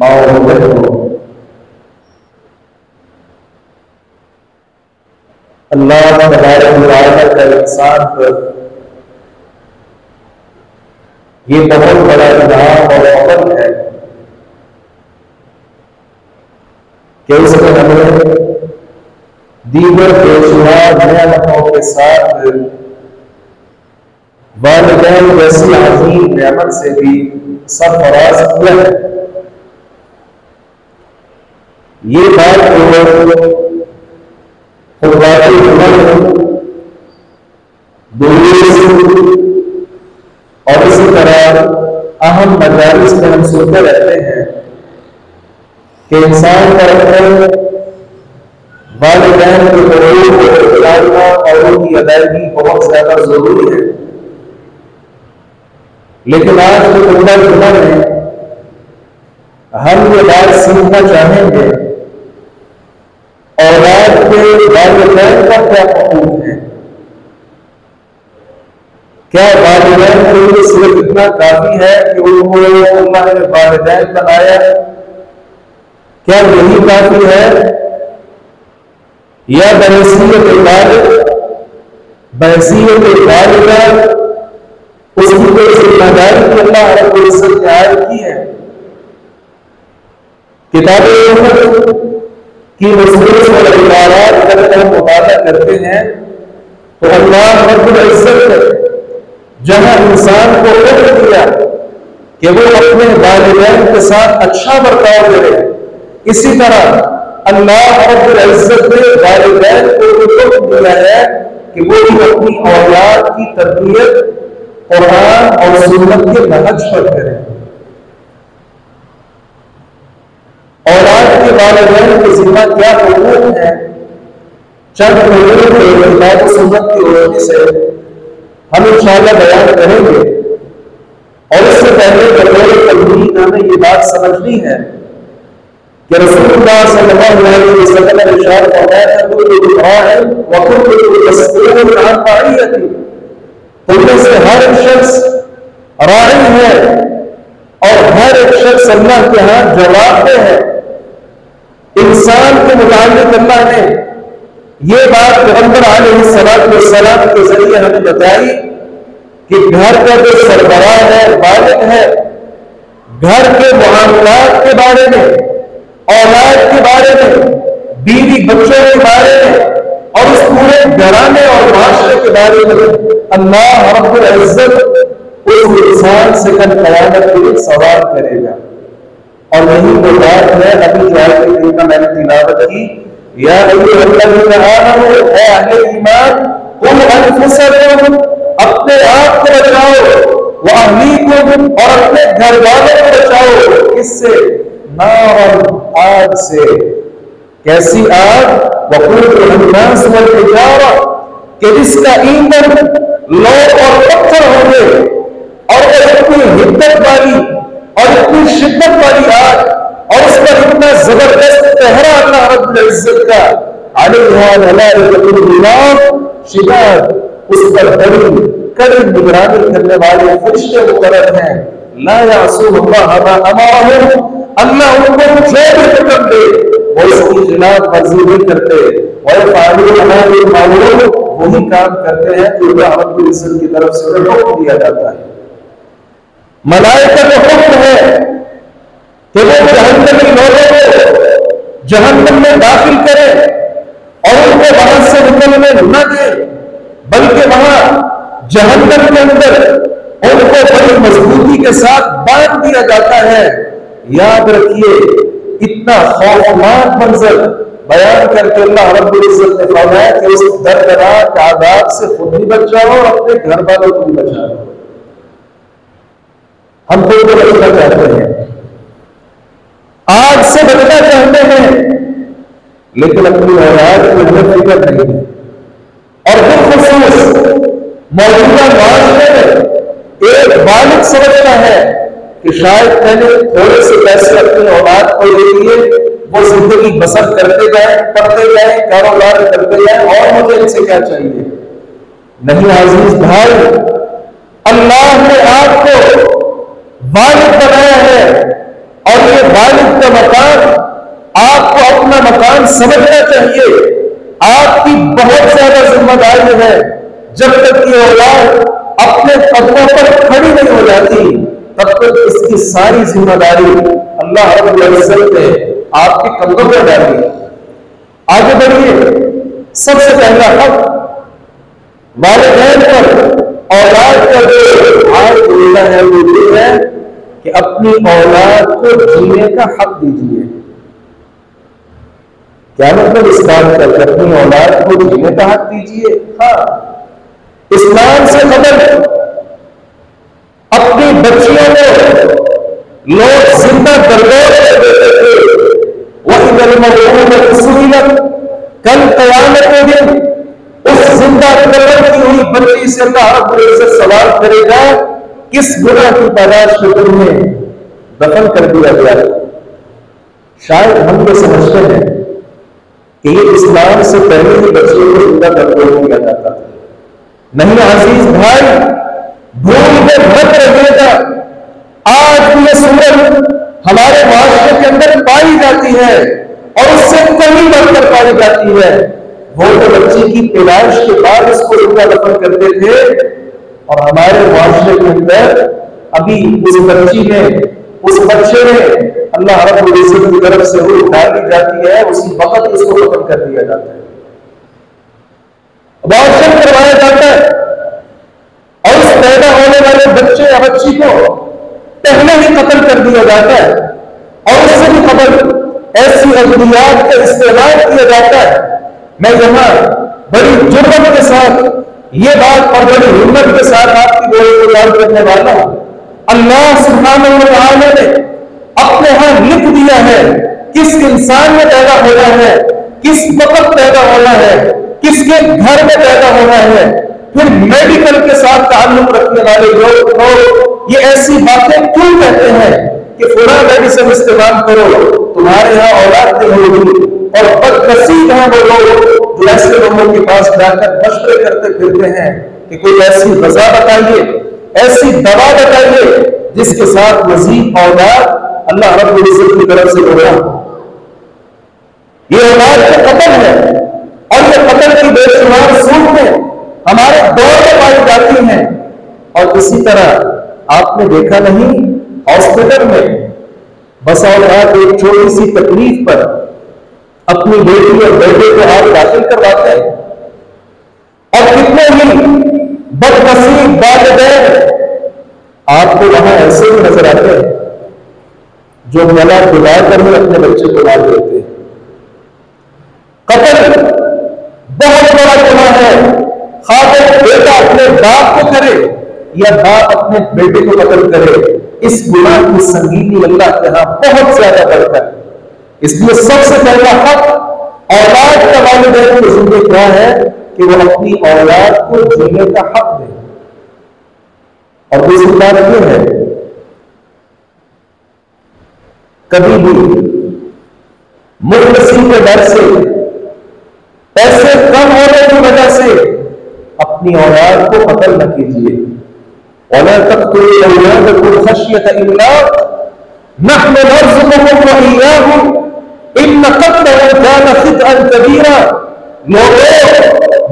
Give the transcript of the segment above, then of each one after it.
माओ अल्लाह तबारक व तआला का इंसान पर ये बहुत बड़ा इनाम और फज़ल है कि उसने हमें दीगर बेशुमार नेमतों के साथ वालिदैन जैसी अजीम नेमत से भी सरफराज किया है। ये बात खुदवाती उम्र दुरूस और इसी तरह अहम मजालिस में हम सुनते रहते हैं कि इंसान का अपने वालिदैन के हुकूक को जानना और उनकी अदायगी बहुत ज्यादा जरूरी है। लेकिन आज के उम्र में हम ये बात सीखना चाहेंगे औलाद के वालिदैन का क्या हुकूक है। क्या वालिदैन के लिए सिर्फ इतना काफी है कि उनको अल्लाह ने वालिदैन बनाया, क्या यही काफी है या बहसीयत वालिदा उसकी कोई जिम्मेदारी की अल्लाह रब्बुल इज्जत ने आयत की है। किताब की नसूस और इबारत जब हम मुताला करते हैं तो अल्लाह रब्बुल इज्जत ने जहां इंसान को हुक्म दिया कि वो अपने वालिदैन के साथ अच्छा बर्ताव करे, इसी तरह अल्लाह रब्बुल इज्जत ने वालिदैन को हुक्म दिया है कि वो भी अपनी औलाद की तरबियत कुरान और सुन्नत के नहज पर करें। औलाद के वालिदैन के जिम्मा क्या हुकूक है, चंद मिनटों में किताब सुन्नत की रोशनी से हम इंशाअल्लाह बयान करेंगे। और इससे पहले बतौर तमहीद हमें ये बात समझनी है कि रसूलुल्लाह सल्लल्लाहु अलैहि वसल्लम ने इरशाद फरमाया था, कुल्लु राइन व कुल्लु मस्ऊलुन अन रइयतिही, तुममें से हर एक शख्स राइन है और हर एक शख्स अल्लाह के यहाँ जवाबदेह है। इंसान के मुताल्लिक अल्लाह ने ये बात पैगंबर अलैहिस्सलातु वस्सलाम के जरिए हमें बताई कि घर का जो सरबराह है, वालिद है, घर के मुआमलात के बारे में, औलाद के बारे में, बीवी बच्चों के बारे में और इस पूरे घराने और माशरे के बारे में अल्लाह रब्बुल इज्जत उस इंसान से कल क़यामत के दिन सवाल करेगा। और यही वो बात है अभी जो आयत करीमा मैंने तिलावत की, या अय्युहल्लज़ीना आमनू, ऐ अहले ईमान, कुल अनफुसकुम, अपने आप को बचाओ, व अहलीकुम, और अपने घर वालों को बचाओ, किससे? नारन, आग से। कैसी आग? वक़ूदुहा अन्नास वल हिजारा, कि जिसका ईंधन लोग और पत्थर होंगे, और वो इतनी हिद्दत वाली और इतनी शिद्दत वाली आग, और उस पर इतना जबरदस्त पहरा अल्लाह रब्बुल इज्जत का, अलैहा मलाइकतुन गिलाज़ शिदाद, उस पर बड़ी कड़ी निगरानी करने वाले फरिश्ते मुकर्रर हैं। ला यासूनुल्लाह मा अमरहुम, अल्लाह उनको जो भी हुक्म दे वो इसकी खिलाफ वर्जी नहीं करते। वयफ़अलूना मा युअमरून, वही काम करते हैं जो अल्लाह रब्बुल इज्जत की तरफ से उन्हें हुक्म दिया जाता है। मलाइका का हुक्म है कि वो जहन्नमी लोगों को जहन्नम में दाखिल करें और उनको वहां से निकलने न दे, बल्कि वहां जहन्नम के अंदर उनको बड़ी मजबूती के साथ बांध दिया जाता है। याद रखिए, इतना खौफनाक मंजर बयान करके अल्लाह रब्बुल इज्जत ने फरमाया कि उस दर्दनाक आदाब से खुद भी बच जाओ और अपने घर वालों को भी बचा लो। हम खुद को बचना चाहते हैं, आग से बचना चाहते हैं, लेकिन अपनी औलाद की हमें फिक्र नहीं है। और बिलखुसूस मौजूदा माशरे में एक वालिद समझता है कि शायद मैंने थोड़े से पैसे अपनी औलाद को दे दिए, वो जिंदगी बसर करते जाए, पढ़ते जाए, कारोबार करते जाए, और मुझे इनसे क्या चाहिए। नहीं अजीज भाई, अल्लाह ने आपको वालिद बनाया है, और ये वालिद का मकान आपको अपना मकान समझना चाहिए। आपकी बहुत ज्यादा जिम्मेदारी है। जब तक ये औलाद अपने कदमों पर खड़ी नहीं हो जाती, तब तक इसकी सारी जिम्मेदारी अल्लाह रब्बुल इज्जत ने आपके कंधों पर डाली। आगे बढ़िए। सबसे पहला हक वालिदैन पर औलाद का जो हाथ देना है वो ये है कि अपनी औलाद को जीने का हक दीजिए। क्या मतलब इस बात का? अपनी औलाद को जीने का हक दीजिए। हाँ, इस्लाम से कबल अपनी बच्चियों को लोग जिंदा दरगोर कर देते थे। वही कल क़यामत के दिन उस जिंदा कब्र की हुई बच्ची से अल्लाह रब्बुल इज्जत सवाल करेगा, किस गुनाह की पैदाश में तुम्हें दफन कर दिया गया। शायद हम ये समझते हैं कि ये इस्लाम से पहले ही बच्चियों को जिंदा दरगोर किया जाता था। नहीं अजीज भाई, भूल में मत रहिएगा। आज भी ये सूरत हमारे माशरे के अंदर पाई जाती है और उससे कहीं बढ़कर पाई जाती है। वो तो बच्चे की पैदाइश के बाद इसको जिंदा दफन करते थे, और हमारे माशरे के अंदर अभी उस बच्ची में, उस बच्चे में अल्लाह रब्बुल इज्जत की तरफ से रूह डाली जाती है, उसी वक्त इसको दफन कर दिया जाता है, अबॉर्शन करवाया जाता है, और उस पैदा होने वाले बच्चे या बच्ची को पहले ही कत्ल कर दिया जाता है, और उससे भी कबल ऐसी अद्वियात का इस्तेमाल किया जाता है। मैं यहां बड़ी जुर्रत के साथ ये बात और बड़ी हिम्मत के साथ आपकी गोली को याद करने वाला अल्लाह सुब्हानहू व तआला ने अपने यहां लिख दिया है किस इंसान में पैदा होना है, किस वक्त पैदा होना है, किसके घर में पैदा होना है। फिर मेडिकल के साथ ताल्लुक रखने वाले लोग ये ऐसी बातें क्यों कहते हैं कि फुला मेडिसिन इस्तेमाल करो तुम्हारे यहाँ औलाद नहीं होगी, और बदनसीब हैं वो लोग जो ऐसे लोगों के पास जाकर मशवरे करते फिरते हैं कि कोई ऐसी वजह बताइए, ऐसी दवा बताइए जिसके साथ मजीद औलाद अल्लाह रब्बुल इज्जत की तरफ से होगा। ये औलाद का कत्ल है और ये कत्ल की बेशुमार सूरतें हमारे दौर में पाई जाती हैं। और इसी तरह आपने देखा नहीं, हॉस्पिटल में बस औलाद एक छोटी सी तकलीफ पर अपनी बेटी और बेटे को आप दाखिल करवाते हैं, और कितने ही बदनसीब वालिदैन आपको वहां ऐसे भी नजर आते हैं जो गला दिलाकर ही अपने बच्चे को मार देते हैं। कत्ल बहुत बड़ा गुनाह है, खातिर बेटा अपने बाप को करे या बाप अपने बेटे को कत्ल करे, इस गुनाह की संगीनी अल्लाह के यहां बहुत ज्यादा बढ़कर। इसलिए सबसे पहला हक औलाद का वालिदैन की जिम्मेदारी क्या है कि वो अपनी औलाद को जीने का हक दे। और दूसरी बात यह है, कभी भी मुफलिसी के डर से, पैसे कम होने की वजह से अपनी औलाद को कत्ल न कीजिए। वला तक़तुलू औलादकुम खश्यत इमलाक नहनु नर्ज़ुकुकुम व इय्याहुम इन्न क़त्लहुम कान ख़ितअन कबीरा। लोगों,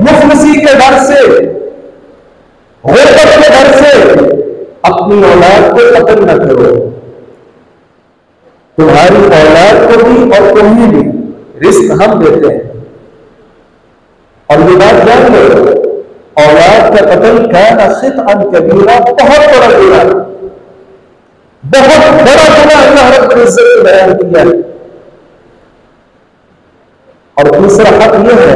मुफलिसी के डर से, गुर्बत के डर से अपनी औलाद को कत्ल न करो। तुम्हारी औलाद को भी और तुम्हें भी रिस्क हम देते हैं। और ये बात जान लो, औलाद का कत्ल कान ख़ितअन कबीरा, बहुत बड़ा गुनाह, बहुत बड़ा गुनाह अल्लाह रब्बुल इज्जत ने बयान किया है। और दूसरा हक यह है,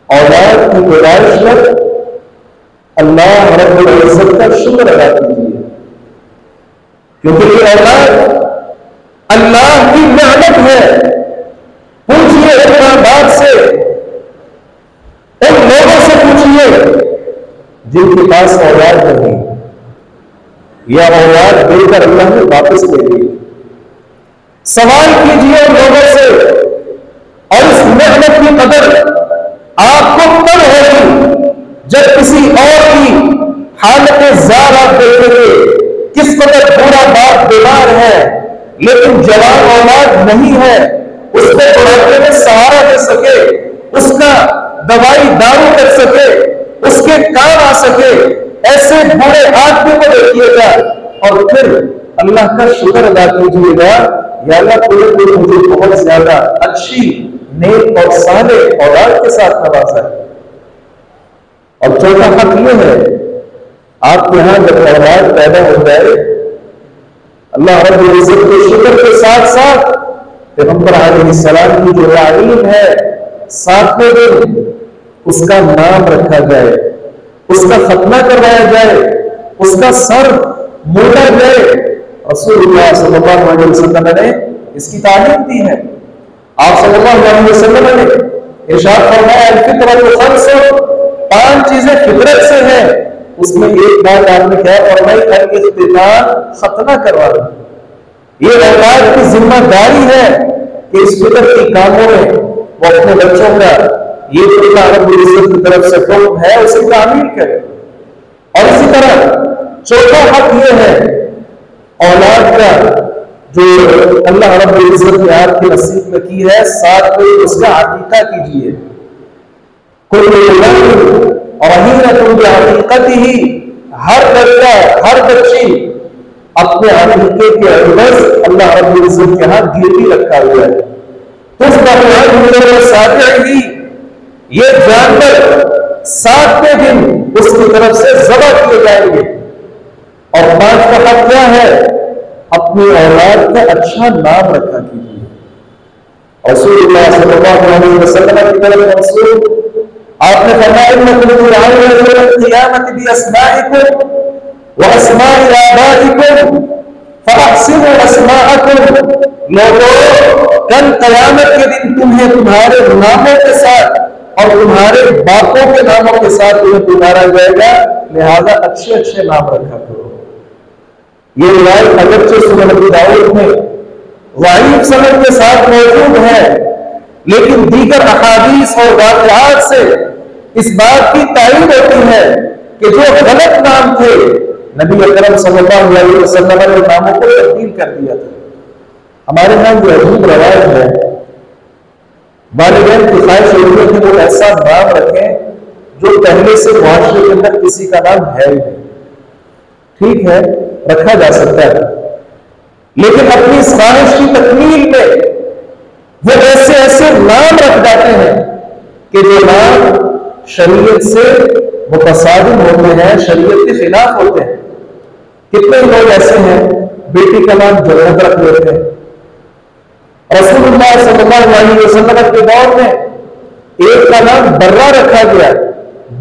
औलाद की पैदाइश पर अल्लाह रब्बुल इज्जत का शुक्र अदा कीजिए, क्योंकि ये औलाद अल्लाह की नेमत है। पूछिए एक बाप से, उन लोगों से पूछिए जिनके पास औलाद नहीं या औलाद देकर अल्लाह ने वापस ले ली। सवाल कीजिए उन लोगों से, और इस मेहनत की कदर आपको कब होगी जब किसी और की हालत ज़ार आप देखेंगे। किस कदर पूरा बाप बीमार है लेकिन जवान औलाद नहीं है, उसको बुढ़ापे में सहारा दे सके, उसका दवाई दारू कर सके, उसके काम आ सके, ऐसे बूढ़े आदमी को देखिएगा और फिर अल्लाह का शुक्र अदा कीजिएगा, या अल्लाह कोई मुझे बहुत ज्यादा अच्छी नेक और साले औलाद के साथ नवाजा है। और चौथा हक यह है, आपके यहां जब औलाद पैदा हो जाए, अल्लाह रब्बुल इज्जत के शुक्र के साथ साथ पैगंबर अलैहिस्सलाम की जो तालीम है, 7वें दिन उसका नाम रखा जाए, उसका खतना करवाया जाए, उसका सर मोड़ा जाए। रसूलुल्लाह सल्लल्लाहु अलैहि वसल्लम ने इसकी तालीम दी है। आप सल्लल्लाहु अलैहि वसल्लम ने इरशाद फरमाया, अल-फित्रतु खम्स, 5 चीजें फितरत से हैं। उसमें एक बात आपने क्या फरमाई, अल-इख्तितान, खतना करवाना। ये औलाद की जिम्मेदारी है कि इस फितर की कामों में वो अपने बच्चों का ये अल्लाह रब्बुल इज्जत की तरफ से हुक्म है उसे तामील करे। और इसी तरह चौथा हक ये है, औलाद का जो अल्लाह रब्बुल इज्जत ने आपके नसीब में की है, 7 को उसका अकीका कीजिए। और ही हर बच्चा, हर बच्ची अपने अकीके के अवज़ अल्लाह रब्बुल इज्जत के हाथ गिरवी रखा हुआ है। तो ये जानवर 7वें दिन उसकी तरफ से ज़बह किए जाएंगे। और 5 का हक क्या है, अपनी औलाद का अच्छा नाम रखा कीजिए। रसूलुल्लाह सल्लल्लाहु अलैहि वसल्लम की तरफ मंसूब आपने फरमाया लोगों, कल क़यामत के दिन तुम्हें तुम्हारे नामों के साथ और तुम्हारे बापों के नामों के साथ तुम्हें पुकारा जाएगा, लिहाजा अच्छे अच्छे नाम रखा करो। ये रिवायत अगरचे सुनन अबू दाऊद में वाइफ सनद के साथ मौजूद है, लेकिन दीगर अहादीस और वाक़यात से इस बात की तायीद होती है कि जो गलत नाम थे, नबी अकरम सल्लल्लाहु अलैहि वसल्लम ने नामों को तब्दील कर दिया था। हमारे यहाँ जो अजीब रवायत है, वालिदैन की ख्वाहिश होती है कि वो ऐसा नाम रखें जो पहले से मुआशरे के अंदर किसी का नाम है ही नहीं। ठीक है, रखा जा सकता है, लेकिन अपनी इस ख्वाहिश की तकमील में वो ऐसे ऐसे नाम रख जाते हैं कि जो नाम शरीयत से मुतसादिम होते हैं, शरीयत के खिलाफ होते हैं। कितने लोग ऐसे हैं, बेटी का नाम जन्नत रख लेते हैं। रसूलुल्लाह सल्लल्लाहु अलैहि वसल्लम के दौर में एक का नाम बर्रा रखा गया।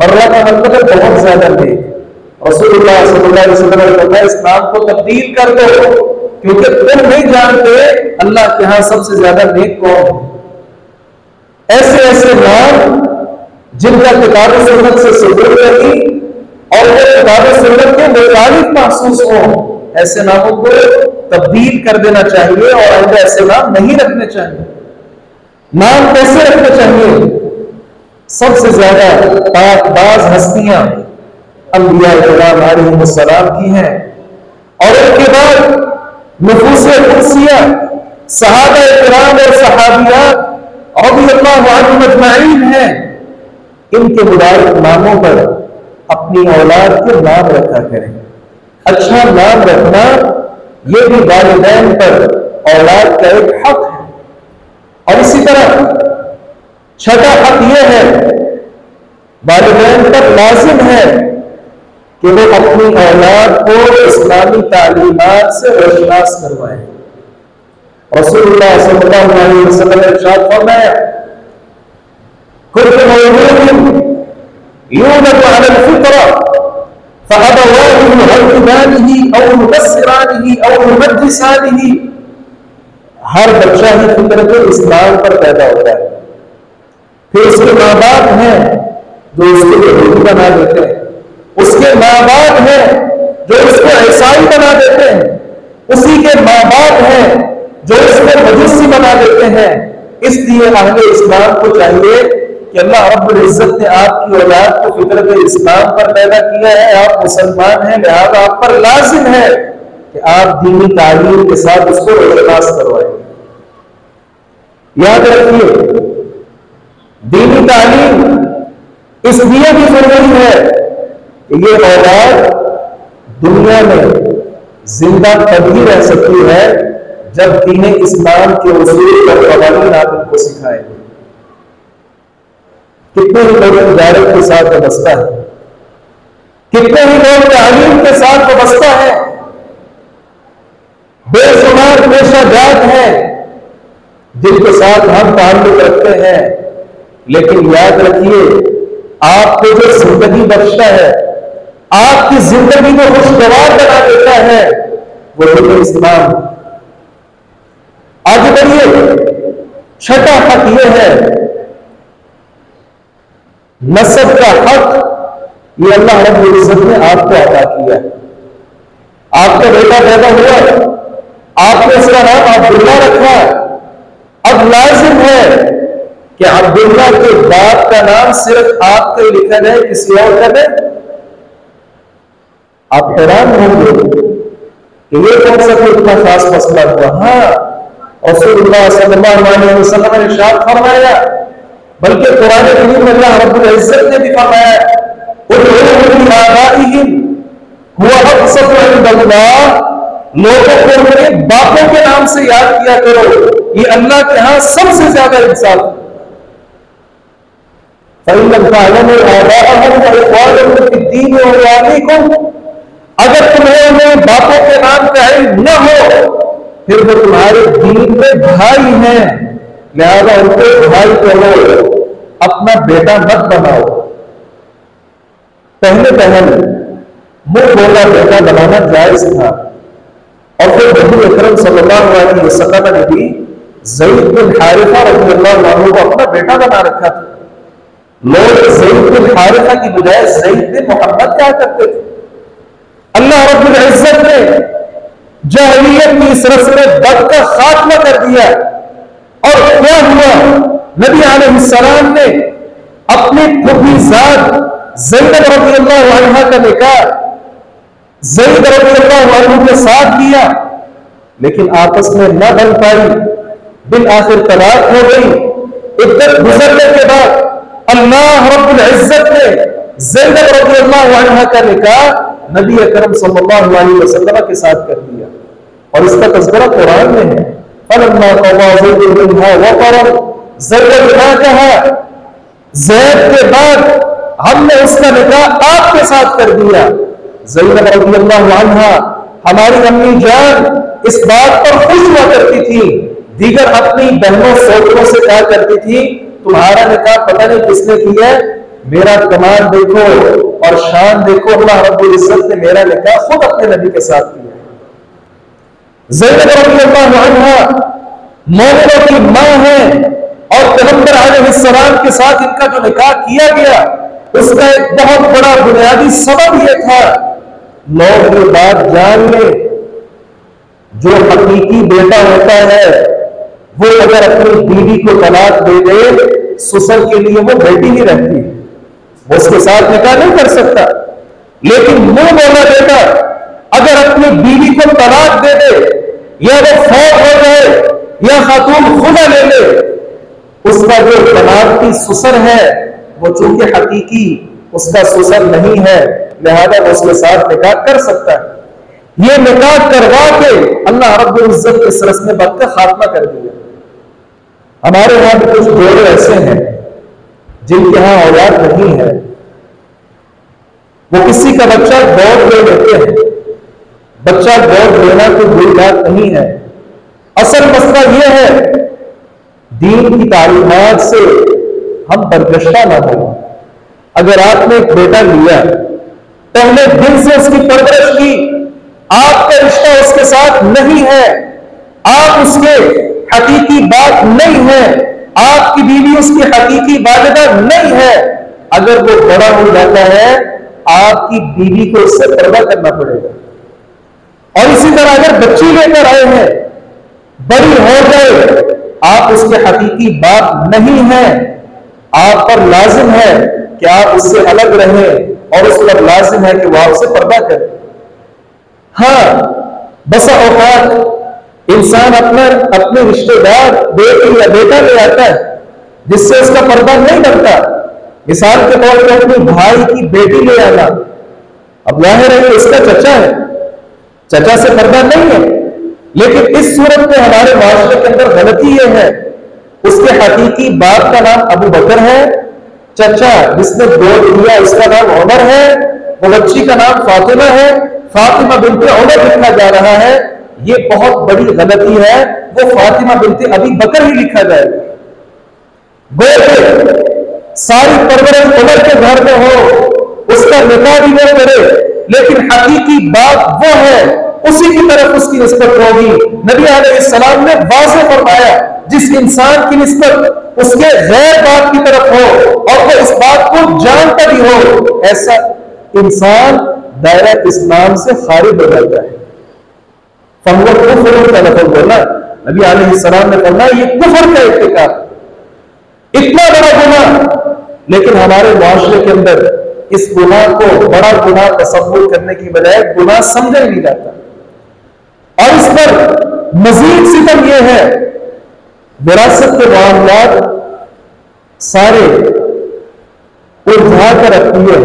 बर्रा का मतलब है बहुत ज्यादा नेक। रसूलुल्लाह सल्लल्लाहु अलैहि वसल्लम ने कहा इस नाम को तब्दील कर दो, क्योंकि तुम नहीं जानते अल्लाह के यहां सबसे ज्यादा नेक कौन है। ऐसे ऐसे नाम जिनका किताब सुन्नत से सबूत नहीं और वो किताब सुन्नत के मुखालिफ महसूस हो, ऐसे नामों को तब्दील कर देना चाहिए और आइंदा ऐसे नाम नहीं रखने चाहिए। नाम कैसे रखने चाहिए? सबसे ज्यादा पाकबाज हस्तियां अंबिया इकराम अलैहिस्सलाम की हैं, और उनके बाद नफूसे कुर्सिया सहाबा इकराम और सहाबियात रज़ियल्लाहु अन्हुम अजमईन हैं। इनके मुबारक नामों पर अपनी औलाद के नाम रखा करें। अच्छा नाम रखना यह भी वालिदैन पर औलाद का एक हक है। और इसी तरह छठा हक यह है, वालिदैन पर लाजिम है कि वो अपनी औलाद को इस्लामी तालीमात से रोशनास करवाएं। रसूलुल्लाह सल्लल्लाहु अलैहि वसल्लम ने इरशाद फरमाया, कुल्लु मौलूदिन यूलदु अलल फितरा फअबवाहु युहव्विदानिही औ युबस्सिरानिही औ युमज्जिसानिही। हर बच्चा ही फितरत इस्लाम पर पैदा होता है, फिर उसके माँ बाप हैं जो उसको यहूदी बना देते हैं, उसके माँ बाप हैं जो उसको ईसाई बना देते हैं, उसी के माँ बाप हैं जो उसको मजूसी बना देते हैं। इसलिए अहले इस्लाम को चाहिए कि अल्लाह रब्बुल इज्जत ने आपकी औलाद को फितरत इस्लाम पर पैदा किया है, आप मुसलमान हैं, लिहाजा आप पर लाजिम है कि आप दीनी तालीम के साथ उसको रोशनास करवाएं। याद रखिए, दीनी तालीम इसलिए भी जरूरी है कि ये औलाद दुनिया में जिंदा तभी रह सकती है जब दीन इस्लाम के उसूल और कवानीन आप उनको सिखाएंगे। कितने ही लोग तिजारत के साथ वाबस्ता है, कितने ही लोग तालीम के साथ वाबस्ता है, बेशुमार पेशाजात हैं जिनके साथ हम ताल्लुक रखते हैं, लेकिन याद रखिए आपको जो जिंदगी बख्शता है, आपकी जिंदगी को खुशगवार बना देता है, वो दीन इस्लाम। आगे बढ़िए, छठा हक यह है, नस्ब का हक ये अल्लाह रब्बुल इज्जत ने आपको अता किया। आपका बेटा पैदा हुआ, आपने उसका नाम अब्दुल्ला रखा, अब लाजिम है कि अब्दुल्ला के बाप का नाम सिर्फ आपका ही लिखा जाए, किसी और का नहीं। आप हैरान होंगे कि ये कौन सा कोई इतना खास मसला हुआ। हाँ, रसूलुल्लाह सल्लल्लाहु अलैहि वसल्लम ने इरशाद फरमाया, बल्कि कुरान करीम में अल्लाह रब्बुल इज्जत ने भी फरमाया, लोगों को उनके बापों के नाम से याद किया करो, ये अल्लाह के यहां सबसे ज्यादा इंसाफ है। अगर तुम्हें उन्हें बापों के नाम का इल्म न हो, फिर वो तुम्हारे दीन में भाई हैं, लिहाजा उनको भाई कहो। अपना बेटा मत बनाओ। पहले मुंह बोला बेटा बनाना जायज था, और फिर नबी अकरम सल्लल्लाहु अलैहि वसल्लम ने भी ज़ैद बिन हारिसा रज़ियल्लाहु अन्हु को अपना बेटा बना रखा था। लोग ज़ैद बिन हारिसा की बजाय ज़ैद बिन मोहम्मद क्या करते थे। अल्लाह रब्बुल इज्जत ने जहलियत की इस रस्म बद का खात्मा कर दिया, और क्या हुआ, नबी अलैहिस्सलाम ने अपनी फुफीज़ाद ज़ैनब रज़ियल्लाहु अन्हा का निकाह ज़ैद रज़ियल्लाहु अन्हु के साथ किया, लेकिन आपस में न बन पाई, बिन आखिर तलाक हो गई। इद्दत गुजरने के बाद अल्लाह रब्बुल इज्जत ने ज़ैनब रज़ियल्लाहु अन्हा का निकाह नबी अकरम सल्लल्लाहु अलैहि वसल्लम के साथ कर दिया, और इसका तज़किरा कुरान में है। फलम्मा क़ज़ा ज़ैद मिन्हा वतरन, ज़ैद ने कहा ज़ैद के बाद हमने उसका निकाह आपके साथ कर दिया। ज़ैनब रज़ियल्लाहु अन्हा हमारी अम्मी जान इस बात पर खुश हुआ करती थी, दीगर अपनी बहनों सोदरों से कहा करती थी तुम्हारा निकाह पता नहीं किसने किया, मेरा कमाल देखो और शान देखो, अल्लाह रब्बुल इज्जत ने मेरा निकाह खुद अपने नबी के साथ किया। ज़ैनब रज़ियल्लाहु अन्हा मोमिनों की मां है, और पैगंबर अलैहिस्सलाम के साथ इनका जो निकाह किया गया उसका एक बहुत बड़ा बुनियादी सबब यह था, लोग ये बात जान ले, जो हकीकी बेटा होता है वो अगर अपनी बीवी को तलाक दे दे, ससुर के लिए वो बेटी ही रहती है, वो उसके साथ निकाह नहीं कर सकता। लेकिन मुंह बोला बेटा अगर अपनी बीवी को तलाक दे दे, या वो फौत हो जाए, या खातून खुदा ले ले, उसका जो तलाक की ससुर है वो चूंकि हकीकी उसका ससुर नहीं है, लिहाजा वो उसके साथ निकाह कर सकता है। ये निकाह करवा के अल्लाह रब्बुल इज्जत इस रस्म बद का खात्मा कर दिया। हमारे यहां भी कुछ जोड़े ऐसे हैं जिनके यहां औलाद नहीं है, वो किसी का बच्चा गोद ले लेते हैं। बच्चा गोद लेना कोई बुरी बात नहीं है, असल मसला यह है दीन की तालीमात से हम बरगश्ता ना हो। अगर आपने एक बेटा लिया, पहले दिन से उसकी परवरिश की, आपका रिश्ता उसके साथ नहीं है, आप उसके हकीकी बाप नहीं है, आपकी बीवी उसकी हकीकी वालिदा नहीं है, अगर वो बड़ा हो जाता है आपकी बीवी को उससे पर्दा करना पड़ेगा। और इसी तरह अगर बच्ची लेकर आए हैं, बड़ी हो जाए, आप उसके हकीकी बाप नहीं है, आप पर लाजिम है कि आप उससे अलग रहें, और उस पर लाजिम है कि वह आपसे पर्दा करे। हाँ, बसा औकात इंसान अपने रिश्तेदार बेटी या बेटा ले आता है जिससे उसका पर्दा नहीं बनता। मिसाल के तौर पर अपने भाई की बेटी ले आना, अब जाहिर है इसका चचा है, चचा से पर्दा नहीं है, लेकिन इस सूरत में हमारे माशरे के अंदर गलती यह है, उसके हकीकी बाप का नाम अबू बकर है, चचा जिसने गोद लिया उसका नाम उमर है, वो बच्ची का नाम फातिमा है, फातिमा बिनते उमर लिखा जा रहा है, ये बहुत बड़ी गलती है, वो फातिमा बिनते अबी बकर ही लिखा जाएगा। गोद सारी परवरिश उमर के घर में हो, उसका निकाह भी वो करे, लेकिन हकीकी बाप वो है, उसी की तरफ उसकी निस्बत होगी। नबी अलैहिस्सलाम ने वाज़ेह फरमाया जिस इंसान की निस्बत उसके गैर बाप की तरफ हो और वो इस बात को जानता भी हो, ऐसा इंसान दायरा इस्लाम से खारिज हो जाता है। फहुवा कुफ्र का लफ्ज़ बोला नबी अलैहिस्सलाम ने फरमाया ये कुफ्र का इर्तिकाब, इतना बड़ा गुनाह, लेकिन हमारे माशरे के अंदर इस गुनाह को बड़ा गुनाह तसव्वुर करने की बजाय गुनाह समझा ही नहीं जाता। और इस पर मजीद सितम यह है, विरासत के मामलात सारे उलझा कर रखती है।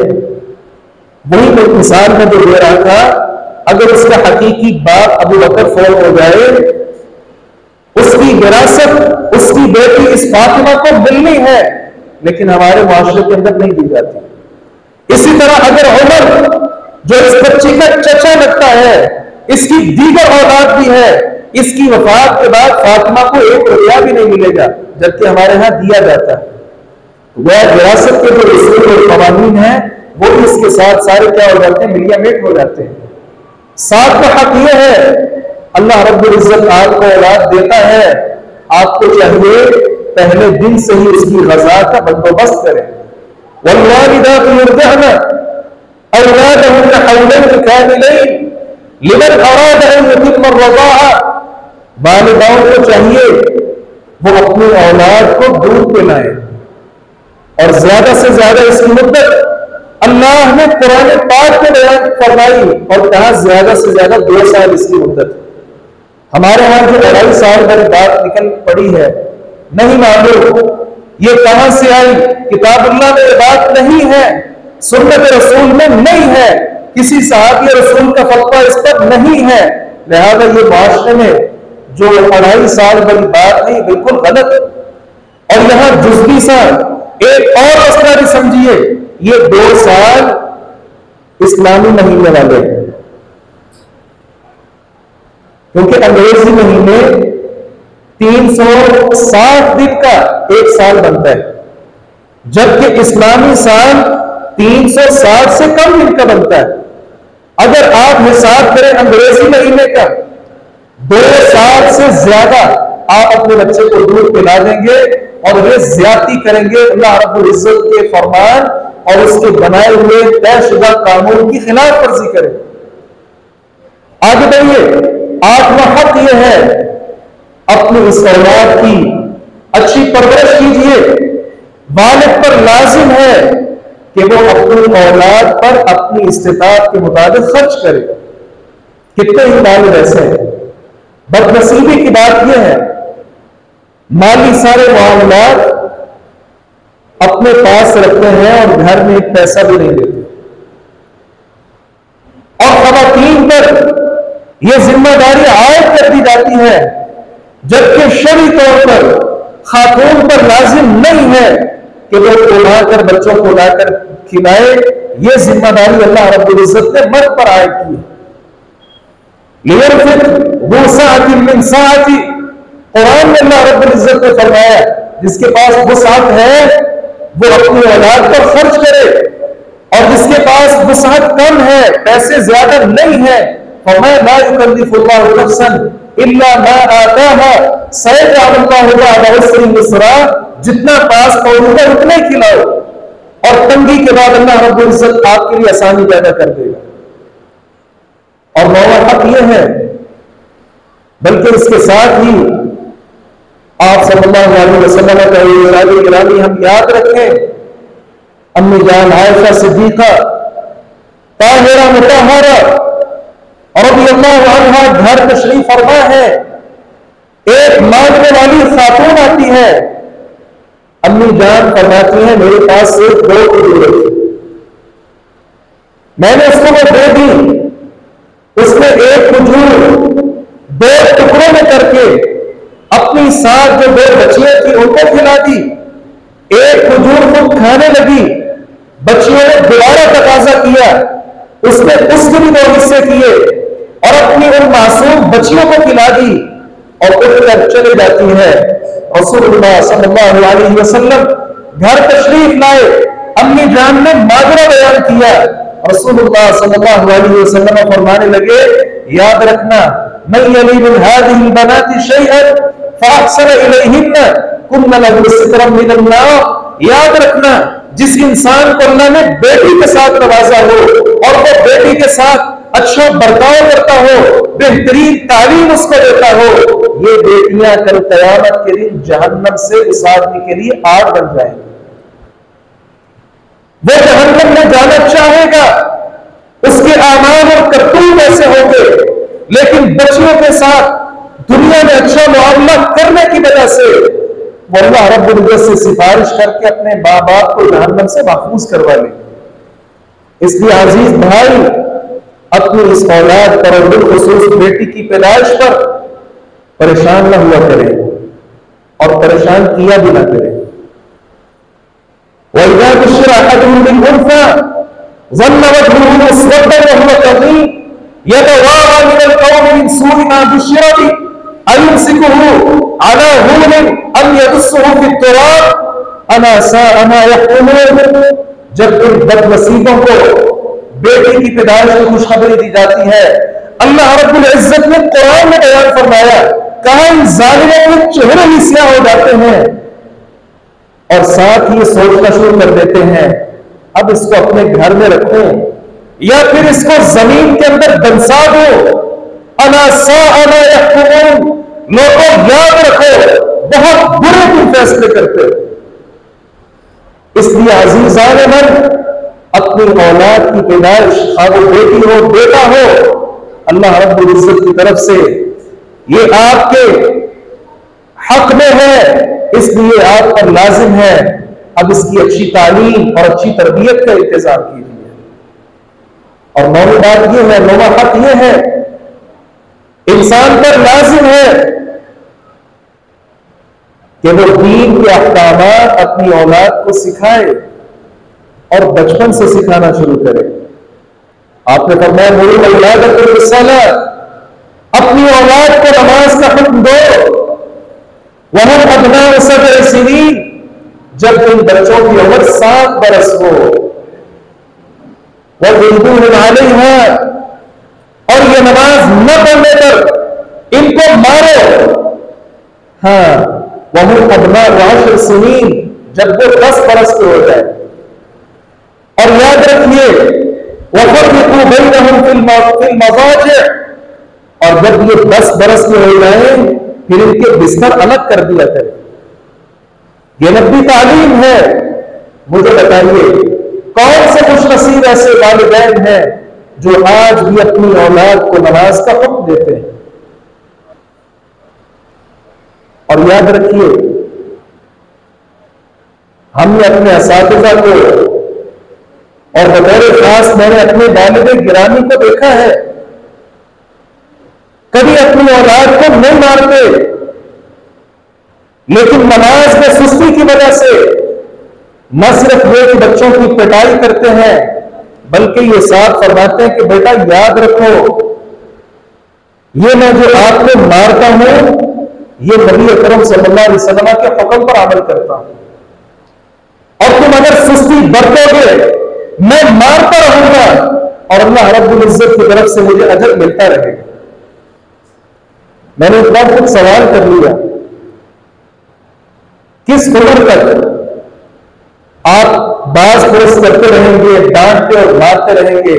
वही मैं मिसाल में जो दे रहा था, अगर उसका हकीकी बाप अबू बकर फौत हो जाए, उसकी विरासत उसकी बेटी इस फातिमा को मिलनी है, लेकिन हमारे माशरे के अंदर नहीं दी जाती। इसी तरह अगर उमर जो इस बच्ची का चचा लगता है, इसकी दीगर औलाद भी है, इसकी वफात के बाद फातिमा को 1 रुपया भी नहीं मिलेगा, जबकि हमारे यहां दिया जाता है। वह विरासत के जो उसूल और कवानीन है वो भी इसके साथ सारे क्या हो जाते हैं, मिलियामेट हो जाते हैं। साथ का हक यह है, अल्लाह रब्बुल इज्जत आपको औलाद देता है, आपको चाहिए पहले दिन से ही उसकी ग़ज़ा का बंदोबस्त करें। वल्वालिदातु युरदिअना औलादहुन्ना हौलैनि कामिलैन लिमन अरादा अन युतिम्मा अर्रज़ाअ। वालिदाओं को चाहिए वो अपनी औलाद को दूध पिलाएं और ज्यादा से ज्यादा इसकी मुद्दत अल्लाह ने कुरान पाक में बयान फरमाई और कहा ज्यादा से ज्यादा 2 साल इसकी मुद्दत। हमारे यहां जो 2.5 साल वाली बात निकल पड़ी है, नहीं मालूम ये कहां से आई। किताबुल्लाह में ये बात नहीं है, सुन्नत रसूल में नहीं है, किसी सहाबी रसूल का फतवा इस पर नहीं है। लिहाजा ये माशरे में जो 2.5 साल वाली बात नहीं, बिल्कुल गलत। और यहां जुज़वी सा एक और मसला भी समझिए, ये 2 साल इस्लामी महीने वाले हैं, क्योंकि अंग्रेजी महीने 360 दिन का 1 साल बनता है, जबकि इस्लामी साल 360 से कम दिन का बनता है। अगर आप हिसाब करें अंग्रेजी महीने का, 2 साल से ज्यादा आप अपने बच्चे को दूध पिला देंगे और वे ज्यादती करेंगे अल्लाह रब्बुल इज्जत के फरमान और उसके बनाए हुए तयशुदा कानून की खिलाफ वर्जी करें। आगे बढ़िए, 8वां हक यह है, अपनी इस औलाद की अच्छी परवरिश कीजिए। वालिद पर लाजिम है कि वो अपनी औलाद पर अपनी इस्तिताअत के मुताबिक खर्च करे। कितने ही वालिद ऐसे हैं, बदनसीबी की बात यह है, माली सारे मामलात अपने पास रखते हैं और घर में एक पैसा भी नहीं देते। और खवातीन पर यह जिम्मेदारी आयद कर दी जाती है, जबकि शरई तौर पर खातून पर लाजिम नहीं है कि वो उड़ाकर बच्चों को लाकर खिलाए। यह जिम्मेदारी अल्लाह रब्बुल इज्जत ने मर्द पर आयद की। कुरान में अल्लाह रब्बुल इज्जत ने फरमाया, जिसके पास वुसअत है वो अपनी औलाद पर खर्च करे, और जिसके पास वुसअत कम है, पैसे ज्यादा नहीं है, फरमाया ला युकल्लिफुल्लाहु नफ्सन इल्ला मा आताहा सयजअलुल्लाहु बअदा उसरिन युसरा। जितना पास मौजूद है उतना ही खिलाओ, और तंगी के बाद अल्लाह रब्बुल इज्जत आपके लिए आसानी पैदा कर देगा। और 9वां हक यह है, बल्कि इसके साथ ही आप सल्लल्लाहु अलैहि वसल्लम का इरशाद गिरामी हम याद रखें। अम्मी जान आयशा सिद्दीका ताहिरा मुतहहरा रज़ियल्लाहु अन्हा घर तशरीफ फरमा है। एक मांगने वाली खातून आती है, अम्मी जान फरमाती है मेरे पास से 2 खजूरें थी, मैंने उसको वो दे दी। उसने एक खजूर 2 टुकड़ों में करके अपनी साथ जो 2 बच्चियां थी उनको खिला दी। एक खजूर खुद खाने लगी, बच्चियों ने दोबारा तकाजा किया, उसने उसके भी 2 हिस्से किए और अपनी उन मासूम बच्चियों को खिला दी और उठकर चले जाती है। रसूलुल्लाह सल्लल्लाहु अलैहि वसल्लम घर तशरीफ लाए, अम्मी जान ने माजरा बयान किया। रसूलुल्लाह सल्लल्लाहु अलैहि वसल्लम फरमाने लगे, याद रखना मन यली मिन हादिहिल बनाति शैअन फअहसन इलैहिन्ना कुन्ना लहु सितरम मिनन नार। याद रखना, जिस इंसान को अल्लाह ने बेटी के साथ नवाजा हो और वो बेटी के साथ अच्छा बर्ताव करता हो, बेहतरीन तालीम उसको देता हो, ये बेटियां कल कयामत के दिन जहन्नम से उस आदमी के लिए आग बन जाएंगी। वो जहन्नम में जाना चाहेगा, उसके आमाल और करतूत ऐसे होंगे, लेकिन बच्चियों के साथ दुनिया में अच्छा मुआमला करने की वजह से वो अल्लाह रब्बुल इज्जत से सिफारिश करके अपने माँ बाप को जहन्नम से महफूज करवा लेंगे। इसलिए अजीज भाई, अपनी इस औलाद पर और बिलखुसूस बेटी की पैदाइश पर परेशान न हुआ करें और परेशान किया भी ना करें। वइज़ा बुश्शिरा अहदुहुम बिल-उन्सा ज़न्न वजहुहु मुस्वद्दन व हुवा कज़ीम यतवारा मिनल क़ौमि मिन सूइ मा बुश्शिरा बिही अयुमसिकुहु अला हूनिन अम यदुस्सुहु फित-तुराब अना साअमा यहकुमून। जब इन बदनसीबों को बेटी की पैदाइश की खुशखबरी दी जाती है, अल्लाह रब्बुल इज्जत ने कुरान में बयान फरमाया, कहा इन जालिमों के चेहरे ही स्याह हो जाते हैं और साथ ही सोचना शुरू कर देते हैं अब इसको अपने घर में रखें या फिर इसको जमीन के अंदर दंसा दो। अना साअमा यहकुमून। लोगों याद रखो, बहुत बुरे तुम फैसले करते हो। इसलिए अजीजान मन, अपनी औलाद की पैदाइश, वो बेटी हो बेटा हो, अल्लाह रब्बुल इज्जत की तरफ से ये आपके हक में है, इसलिए आप पर लाजिम है अब इसकी अच्छी तालीम और अच्छी तरबियत का इंतजाम कीजिए। और नौवीं बात यह है, नौवां हक यह है, इंसान पर लाजिम है कि वो दीन के अहकामात अपनी औलाद को सिखाए और बचपन से सिखाना शुरू करे। आपने फरमाया मुरी औलादकुम बिस्सलाह, अपनी औलाद को नमाज का हुक्म दो। वहम अबनाउ सबअ सिनीन, जब इन बच्चों की उम्र 7 बरस हो। वज़रिबूहुम अलैहा, और ये नमाज न पढ़ने पर इनको मारो। हाँ, वहम अबनाउ 10 सिनीन, जब वो 10 बरस के हो जाए। और याद रखिए वफ़र्रिक़ू बैनहुम फिल मज़ाजिअ, और जब ये 10 बरस के हो जाए फिर इनके बिस्तर अलग कर दिया करें। ये नबी तालीम है। मुझे बताइए कौन से खुशनसीब ऐसे वालिदैन हैं जो आज भी अपनी औलाद को नमाज का हुक्म देते हैं। और याद रखिए हमने अपने असातिज़ा को और बतौर खास मैंने अपने वालिद गिरामी को देखा है, कभी अपनी औलाद को नहीं मारते, लेकिन नमाज में सुस्ती की वजह से न सिर्फ वे कि बच्चों की पिटाई करते हैं, बल्कि ये साथ फरमाते हैं कि बेटा याद रखो, ये मैं जो आपको मारता हूं ये नबी अकरम सल्लल्लाहु अलैहि वसल्लम के हुक्म पर अमल करता हूं, और तुम अगर सुस्ती बरतोगे मैं मारता रहूंगा और अल्लाह रब्बुल इज्जत की तरफ से मुझे अजर मिलता रहेगा। मैंने एक बार कुछ सवाल कर लिया, किस उम्र तक आप बाज पुरस करते रहेंगे, डांटते और मारते रहेंगे?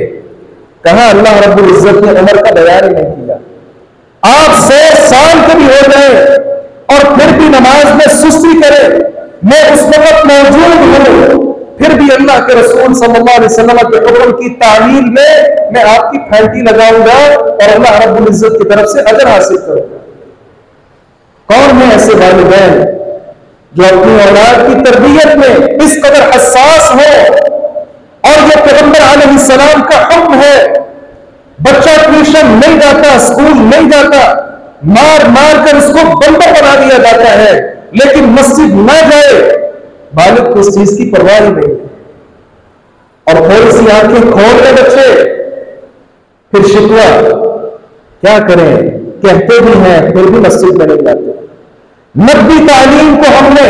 कहा अल्लाह रब्बुल इज्जत ने उम्र का बयान ही नहीं किया। आप 100 साल के भी हो गए और फिर भी नमाज में सुस्ती करें, मैं उस वक्त मौजूद हूं, फिर भी अल्लाह के रसूल सल्लल्लाहु अलैहि वसल्लम के हुक्म की तामील में मैं आपकी फैंटी लगाऊंगा और अल्लाह रब्बुल इज्जत की तरफ से अजर हासिल करूंगा। कौन है ऐसे वालिदैन जो अपनी औलाद की तरबियत में इस कदर हसास हो? और यह पैगंबर अलैहिस्सलाम का हुक्म है, बच्चा ट्यूशन नहीं जाता, स्कूल नहीं जाता, मार मार कर उसको बंदर बना दिया जाता है, लेकिन मस्जिद ना जाए, बालिग को इस चीज की परवाह ही नहीं। और थोड़ी सी आंखें खोल ले बच्चे, फिर शिकवा, क्या करें, कहते भी हैं फिर भी मस्जिद में नहीं जाते। नबी तालीम को हमने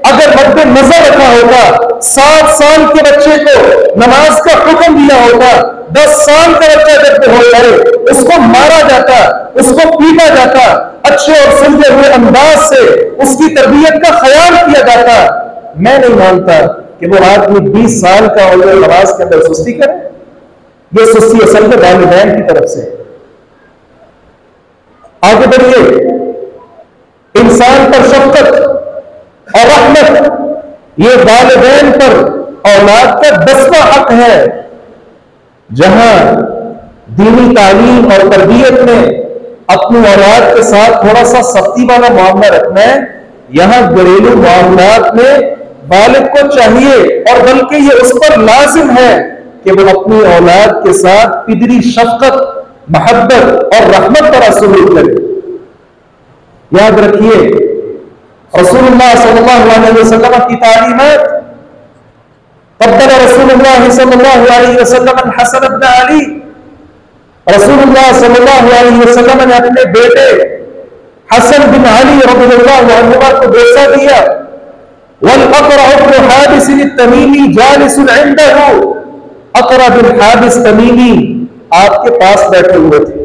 अगर मद्दे नजर रखा होगा, 7 साल के बच्चे को नमाज का हुक्म दिया होगा, 10 साल का बच्चा जब हो जाए उसको मारा जाता, उसको पीटा जाता, अच्छे और सुलझे हुए अंदाज से उसकी तरबियत का ख्याल किया जाता। मैं नहीं मानता कि वो आदमी 20 साल का हो जाए नमाज के अंदर सुस्ती करे। ये सुस्ती असल में वालिदैन की तरफ से। आगे बढ़िए, इंसान पर शफकत और रहमत ये वालिदैन पर औलाद का 10वां हक है। जहां दीनी तालीम और तरबियत में अपनी औलाद के साथ थोड़ा सा सख्ती वाला मामला रखना है, यहां घरेलू मामलात में बालिग को चाहिए और बल्कि ये उस पर लाजिम है कि वो अपनी औलाद के साथ पिदरी शफकत, मोहब्बत और रहमत पर सलूक करे। याद रखिए रसूलुल्लाह सल्लल्लाहु अलैहि वसल्लम की तालीमात, क़ब्बल रसूलुल्लाह सल्लल्लाहु अलैहि वसल्लम हसन इब्न अली, रसूलुल्लाह सल्लल्लाहु अलैहि वसल्लम ने अपने बेटे हसन बिन अली रज़ियल्लाहु अन्हुमा को बेचा दिया। वल अक़रा बिन हाबिस तमीमी जालिसुन इंदहु, अक़रा बिन हाबिस तमीमी आपके पास बैठे हुए थे,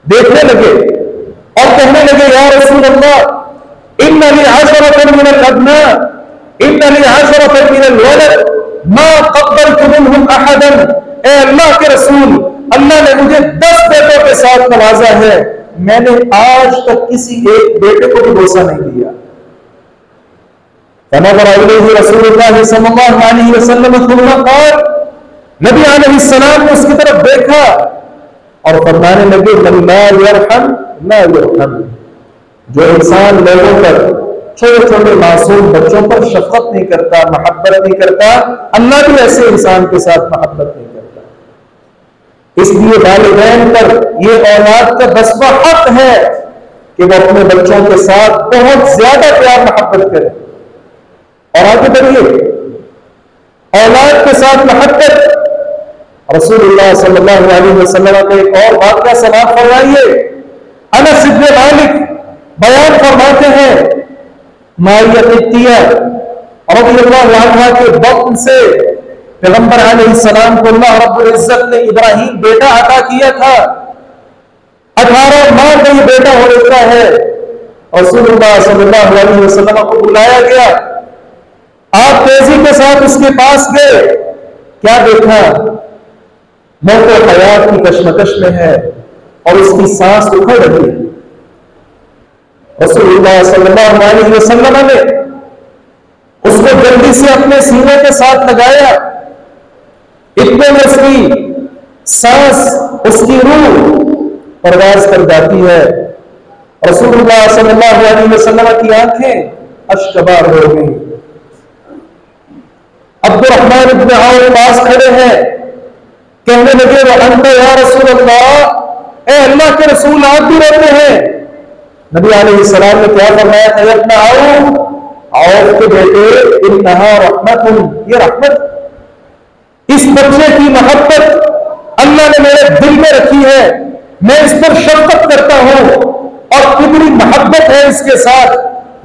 देखने लगे और कहने लगे या रसूल अल्लाह, इन्ना ली अशरतन मिनल अब्ना, इन्ना ली अशरतन मिनल वलद मा क़ब्बलतु मिनहुम अहदन। ए अल्लाह के रसूल, अल्लाह ने मुझे 10 बेटों के साथ नवाजा है, मैंने आज तक किसी एक बेटे को भी बोसा नहीं दिया। फनज़र इलैहि रसूलुल्लाह सल्लल्लाहु अलैहि वसल्लम सुम्मा क़ाल, नबी अलैहिस्सलाम ने उसकी तरफ देखा और फरमाने लगे मन ला यरहम ला युरहम, जो इंसान लोगों पर, छोटे छोटे मासूम बच्चों पर शफकत नहीं करता, मोहब्बत नहीं करता, अल्लाह भी ऐसे इंसान के साथ मोहब्बत नहीं करता। इसलिए वालिदैन पर यह औलाद का दसवां हक है कि वो अपने बच्चों के साथ बहुत ज्यादा प्यार मोहब्बत करे। और आगे बढ़िए, औलाद के साथ मोहब्बत, रसूलुल्लाह सल्लल्लाहु अलैहि वसल्लम का एक और वाक़या समाप्त फरमाइए। अनस इब्न मालिक बयान फरमाते हैं, मारिया तिया रज़ियल्लाहु अन्हा के वक्त से पैगंबर अलैहिस्सलाम को अल्लाह रब्बुल इज्जत ने इब्राहिम बेटा अता किया था। 18 माह का ये बेटा हो चुका है। रसूलुल्लाह सल्लल्लाहु अलैहि वसल्लम को बुलाया गया, आप तेजी के साथ उसके पास गए, क्या देखा? मौत और हयात की कशमकश में है और उसकी सांस उखड़ रही है। रसूलुल्लाह सल्लल्लाहु अलैहि वसल्लम ने उसको जल्दी से अपने सीने के साथ लगाया, इतने में उसकी सांस, उसकी रूह परवाज कर जाती है। रसूलुल्लाह सल्लल्लाहु अलैहि वसल्लम की आंखें अश्कबार हो गई। अब्दुर्रहमान इब्न औफ पास खड़े हैं, कहने लगे वो अंत या रसूल अल्लाह, ए अल्लाह के रसूल आप भी रोते हैं। नबी अलैहिस्सलाम ने क्या फरमाया था? अपना औफ के बेटे, इन्नहा रहमतुन, ये रहमत, इस बच्चे की मोहब्बत अल्लाह ने मेरे दिल में रखी है, मैं इस पर शफकत करता हूं और कितनी मोहब्बत है इसके साथ,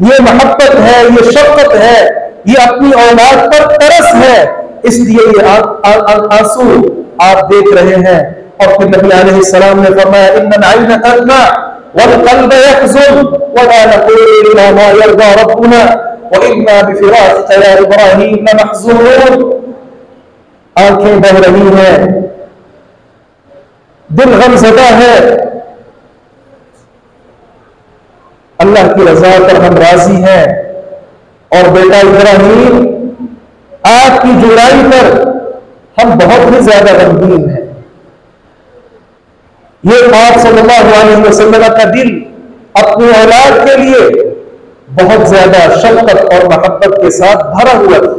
ये मोहब्बत है, ये शफकत है, ये अपनी औलाद पर तरस है, इसलिए ये आंसू आप देख रहे हैं। और फिर नबी अलैहिस्सलाम ने फरमाया इन्नल ऐन तदमा वल क़ल्ब यहज़ुन व ला नक़ूलु इल्ला मा यरज़ा रब्बुना व इन्ना बिफ़िराक़िका या इब्राहीम लमहज़ूनून। आंखें बह रही हैं, दिल गमज़दा है, अल्लाह की रज़ा पर हम राजी हैं और बेटा इब्राहीम आपकी जुदाई पर हम बहुत ही ज्यादा गमगीन हैं। ये आप सल्लल्लाहु अलैहि वसल्लम का दिल अपनी औलाद के लिए बहुत ज्यादा शफ़क़त और मोहब्बत के साथ भरा हुआ था।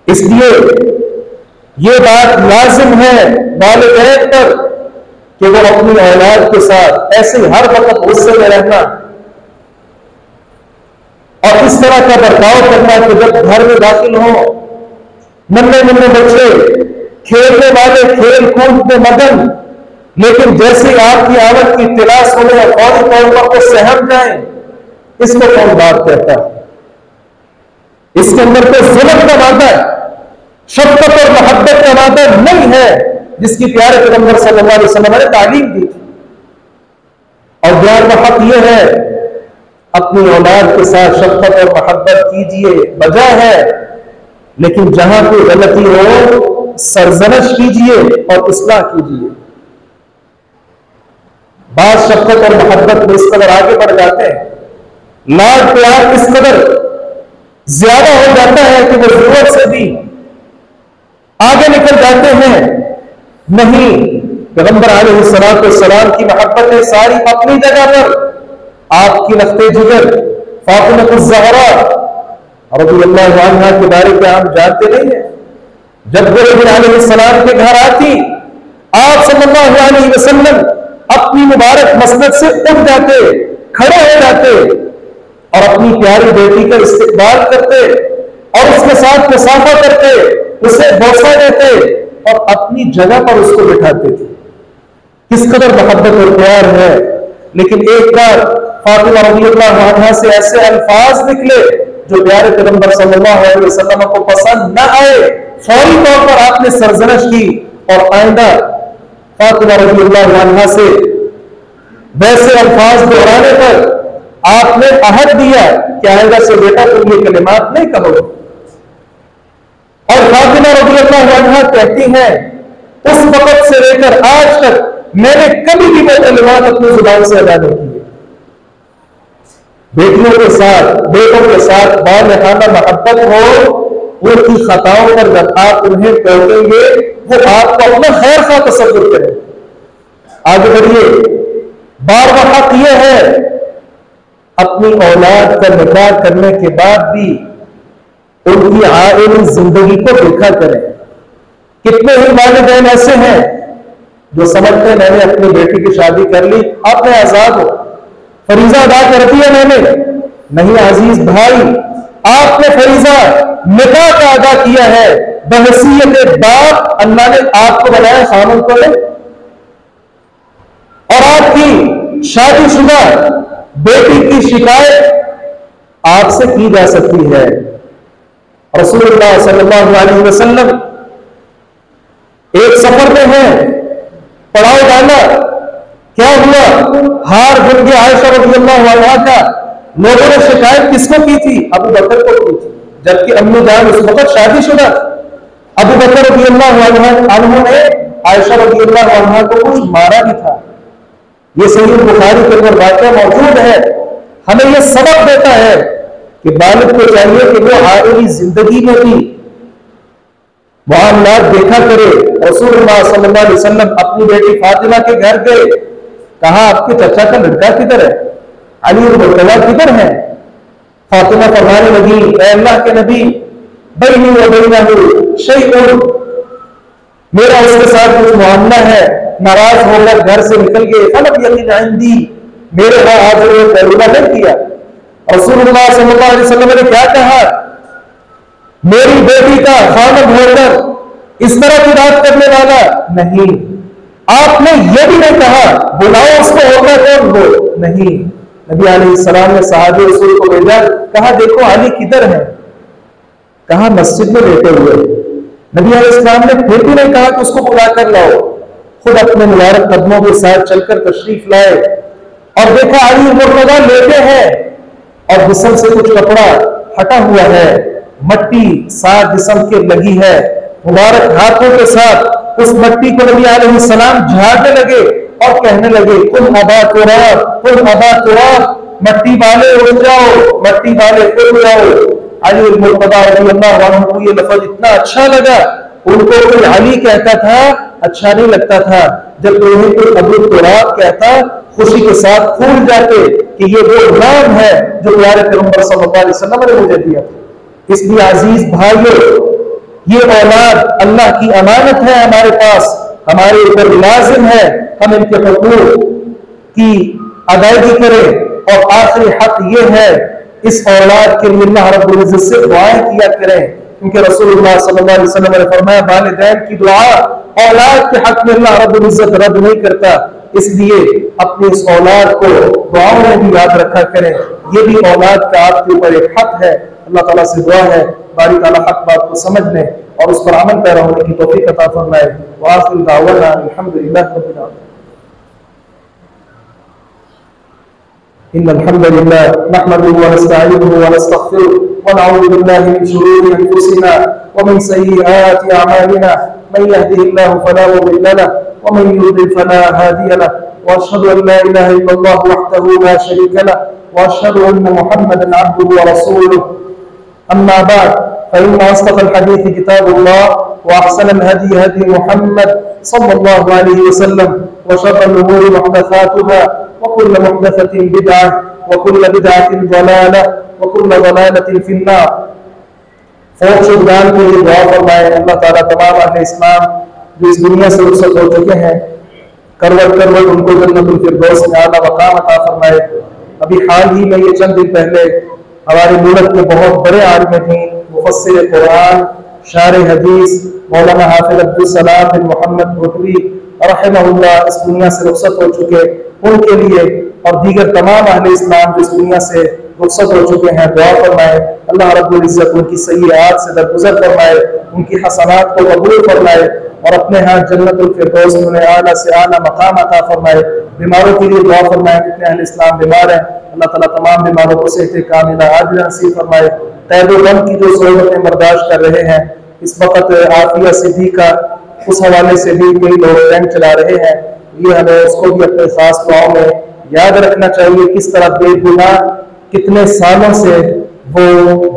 इसलिए ये बात लाजिम है वालिदैन पर कि वो अपनी औलाद के साथ ऐसे हर वक्त गुस्से में रहना और इस तरह का बर्ताव करना कि जब घर में दाखिल हो, नन्हे नन्हे बच्चे खेलने वाले, खेल कूद में मगन, लेकिन जैसे आपकी आमद की तलाश होने और फौरी तौर पर को सहम जाए, इसको कौन बात कहता है? इसके अंदर तो जुल्म का वादा, शफ़क़त और मोहब्बत का वादा नहीं है जिसकी प्यारे पैगंबर सल्लल्लाहु अलैहि वसल्लम ने तालीम दी थी। और ज्ञान का हक यह है, अपनी औलाद के साथ शफ़क़त और मोहब्बत कीजिए, बजा है, लेकिन जहां कोई गलती हो सरजनश कीजिए और इस्लाह कीजिए। बात शफ़क़त और मोहब्बत में इस कदर आगे बढ़ जाते हैं, लाड प्यार इस कदर ज्यादा हो जाता है कि वो जरूरत से भी आगे निकल जाते हैं। नहीं, पैगंबर अलैहिस्सलाम की मोहब्बतें सारी अपनी जगह पर, आपकी नख्ते जिगर फातिमा ज़हरा रज़ियल्लाहु अन्हा के बारे में आप जानते नहीं है। जब वो नबी अलैहिस्सलाम के घर आती, आप सल्लल्लाहु अलैहि वसल्लम अपनी मुबारक मसनद से उठ जाते, खड़े हो जाते और अपनी प्यारी बेटी का इस्तकबाल करते और उसके साथ मुसाफा करते, उसे बोसा देते और अपनी जगह पर उसको बिठाते थे। किस कदर मोहब्बत और प्यार है। लेकिन एक बार फातिमा रज़ियल्लाहु अन्हा से ऐसे अल्फाज निकले जो प्यारे पैगंबर सल्लल्लाहु अलैहि वसल्लम को पसंद न आए, फौरी तौर पर आपने सरजनश की और आइंदा फातिमा रज़ियल्लाहु अन्हा से वैसे अल्फाज दोहराने पर आपने अहद दिया कि आइंदा से बेटा तुम ये कलिमात नहीं कहोगे। और फातिमा रज़ियल्लाहु अन्हा कहती हैं उस वक्त से लेकर आज तक मैंने कभी भी वो कलिमात अपनी जुबान से अदा नहीं किए। बेटियों के साथ, बेटों के साथ बालिग़ाना मोहब्बत हो, उनकी खताओं पर जब आप उन्हें टोकेंगे वो आपको अपना खैर खा तसव्वुर करें। आगे बढ़िए। बारवा हक यह है अपनी औलाद का निकाह करने के बाद भी उनकी आइली जिंदगी को देखा करें। कितने ही वालिदैन ऐसे हैं जो समझते हैं मैंने अपनी बेटी की शादी कर ली, अब मैं आजाद हूं, फरीजा अदा कर दिया मैंने। नहीं अजीज भाई, आपने फरीजा निकाह का अदा किया है। बहसीयत बाप अल्लाह ने आपको बनाया खामन को ले, और आपकी शादीशुदा बेटी की शिकायत आपसे की जा सकती है। रसूलुल्लाह सल्लल्लाहु अलैहि वसल्लम एक सफर में है, पड़ाव डाला, क्या हुआ, हार बन गया आयशा रज़ियल्लाहु अन्हा का। लोगों ने शिकायत किसको की थी? अबू बकर को की थी, जबकि अम्मी जान उस वक्त शादीशुदा। अबू बकर रज़ियल्लाहु अन्हु ने आयशा रज़ियल्लाहु अन्हा को कुछ मारा भी था। ये सहीह बुखारी के अंदर वाक़या मौजूद है। हमें यह सबक देता है कि बालिग को चाहिए कि वो आइली जिंदगी में भी मामलात देखा करे। रसूलुल्लाह सल्लल्लाहु अलैहि वसल्लम अपनी बेटी फातिमा के घर गए, कहा आपके चाचा का लड़का किधर है, अली और मुर्तजा किधर है? फातिमा फरमाने लगी, ऐ अल्लाह के नबी, बैनी व बैनहु शैउन, मेरा उसके साथ कुछ मामला है, नाराज होकर घर से निकल गए। फलम यकीन इंदी, मेरे वहां आज फैसला नहीं किया। रसूलुल्लाह सल्लल्लाहु अलैहि वसल्लम ने क्या कहा, मेरी बेटी का खामद होकर इस तरह की बात करने वाला नहीं। आपने यह भी नहीं कहा बुलाओ उसको, होगा कौन वो नहीं। नबी अलैहिस्सलाम ने सहाबी रसूल को भेजा, कहा देखो अली किधर है? कहा मस्जिद में बैठे हुए। नबी अलैहिस्सलाम ने फिर भी नहीं कहा कि उसको बुला कर लाओ, खुद अपने मुबारक कदमों के साथ चलकर तशरीफ लाए और देखा अली मुर्तजा लेटे हैं और जिस्म से कुछ कपड़ा हटा हुआ है, मट्टी साथ जिस्म के लगी है। मुबारक हाथों के साथ उस मट्टी को नबी अलैहिस्सलाम झाड़ने लगे और कहने लगे, कुल अबा तुराब, कुल अबा तुराब, मट्टी वाले उड़ जाओ, मट्टी वाले उड़ जाओ। अली मुर्तजा रज़ियल्लाहु अन्हु को ये लफ्ज इतना अच्छा लगा, उनको कोई अली कहता था अच्छा नहीं लगता था, जब उन्हें कोई अबू तुराब कहता खुशी के साथ फूल जाते कि ये वो नाम है जो प्यारे पैगंबर सल्लल्लाहु अलैहि वसल्लम ने मुझे दिया। इसलिए अजीज भाइयों, ये औलाद अल्लाह की अमानत है हमारे पास, हमारे ऊपर लाजिम है हम इनके हुकूक की अदायगी करें। और आखिरी हक ये है इस औलाद के लिए अल्लाह रब्बुल इज्जत से दुआएं किया करें, क्योंकि रसूलुल्लाह सल्लल्लाहु अलैहि वसल्लम ने फरमाया वालिदैन की दुआ औलाद के हक में अल्लाह रब्बुल इज्जत रद्द नहीं करता। इसलिए अपनी इस औलाद को दुआओं में भी याद रखा करें। ये भी औलाद का आपके ऊपर एक हक है। अल्लाह ताला से दुआ है बारी ताला हक बात को समझने और उस पर अमल पैरा होने की तौफीक अता फरमाए। व आखिर दावाना अल्हम्दुलिल्लाहि रब्बिल आलमीन। इन्नल हम्दुलिल्लाह नहमदुहु व नस्तईनुहु व नस्तगफिरुहु व नऊज़ु बिल्लाहि मिन शुरूरि अनफुसिना व मिन सय्यिआति अमालिना मन यहदिहिल्लाहु फला मुदिल्ल लहु व मन युद्लिल फला हादिय लहु व अशहदु अन ला इलाहा इल्लल्लाहु वहदहु ला शरीका लहु व अशहदु अन्न मुहम्मदन अब्दुहु व रसूलुहु। अम्मा बाद फ़इन्न अस्दक़ल हदीस किताबुल्लाह व अहसनल हदी हदी मुहम्मद सल्लल्लाहु अलैहि वसल्लम व शर्रल उमूरि मुहदसातुहा व कुल्लु मुहदसतिन बिदअह व कुल्लु बिदअतिन ज़लालह व कुल्लु ज़लालतिन फिन्नार। फौज शुदान के लिए दुआ फरमाए। अल्लाह ताला तमाम अहले इस्लाम जो इस दुनिया से रुखसत हो चुके हैं, करवट करवट उनको जन्नतुल फिरदौस में आला वक़ाम अता फरमाए। अभी हाल ही में ये चंद दिन पहले हमारे मुल्क में बहुत बड़े आलिम दीन, मुफस्सिर कुरान, शार हदीस मौलाना हाफिज अब्दुल सलाम बिन मोहम्मद भुटवी रहमहुल्लाह इस दुनिया से रुखसत हो चुके, उनके लिए और दीगर तमाम अहले इस्लाम जो इस दुनिया से रुखसत हो चुके हैं, दुआ फरमाए। अल्लाह रब्बुल इज्जत उनकी सय्यात से दरगुजर फरमाए, उनकी हसनात को कबूल फरमाए और अपने यहाँ जन्नतुल फिरदौस में उन्हें आला से आला मकाम अता फरमाए। बीमारों के लिए दुआ फरमाए, जितने अहले इस्लाम बीमार हैं अल्लाह ताला तमाम बीमारों को सेहत कामिला आजिला नसीब फरमाए। कैद व गम की जो ज़रूरतें बर्दाश्त कर रहे हैं इस वक्त आफिया सिद्दी का उस हवाले से भी कई लोग बैंक चला रहे हैं, ये हमें उसको भी अपने खास दुआओं में याद रखना चाहिए। किस तरह बेगुनाह कितने सालों से वो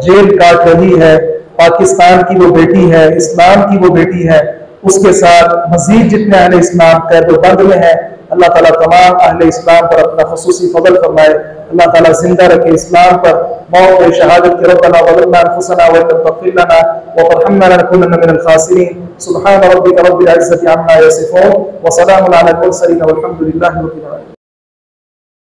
जेल काट रही है, पाकिस्तान की वो बेटी है, इस्लाम की वो बेटी है, उसके साथ मजीद जितने अहले इस्लाम कैद-ओ-बंद में है अल्लाह ताला तमाम अहले इस्लाम पर अपना खुसूसी फजल फरमाए। अल्लाह ताला जिंदा रखे इस्लाम पर, मौत व शहादत के रब्बना वलना अनफुसना व lam तग़फिर लना व तरहमना लनकुनन्ना मिनल खासिरीन। सुब्हान रब्बिका रब्बिल इज्जति अम्मा यसिफून व सलामुन अलल मुरसलीन वल्हम्दुलिल्लाहि रब्बिल आलमीन।